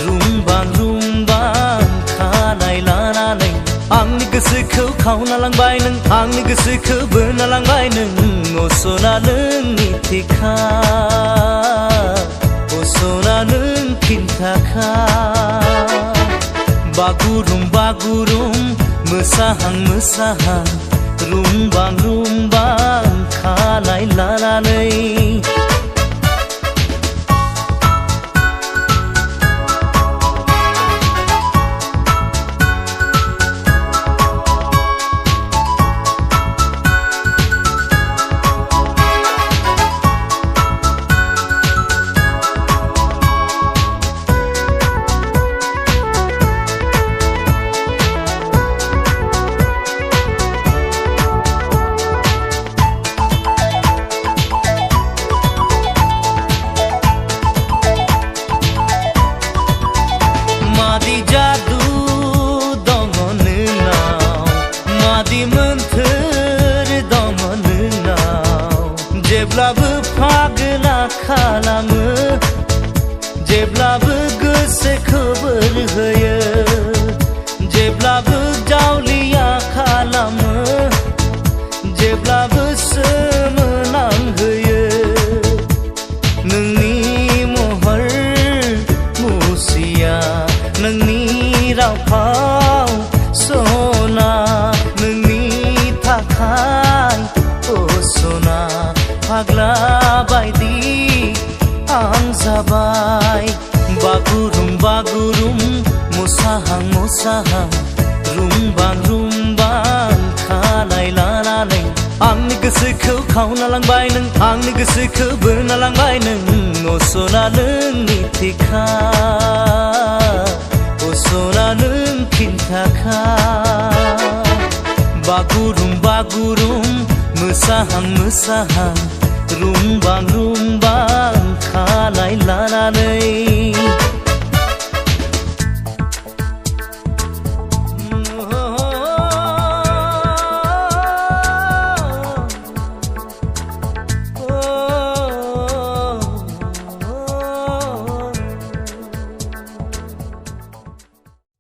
रुंबां खानाय लानानै आंनि गोसोखौ खावना लांबाय नों आंनि गोसोखौ बोना लांबाय नों असना नोंनि थेखा असना नों खिन्थाखा बागुरुम बागुरुम मोसाहां मोसाहां रुंबां खानाय लानानै मादि जादु दङ नोंनाव मादि मोन्थोर दङ नोंनाव जेब्लाबो फागोला खालामो जेब्लाबो गोसोखौ बोर होयो जेब्लाबो जावलिया खालामो जेब्लाबो सोमोनांहोयो नोंनि महर मुसिया नोंनि राव फाव सना नोंनि थाखाय असना फाग्ला बायदि आं जाबाय बागुरुम बागुरुम मोसाहां मोसाहां रुंबां खानाय लानानै आंनि गोसोखौ खावना लांबाय नों आंनि गोसोखौ बोना लांबाय नों असना नोंनि थेखा असना नों खिन्थाखा बागुरुम बागुरुम मोसाहां मोसाहां रुंबां खानाय लानानै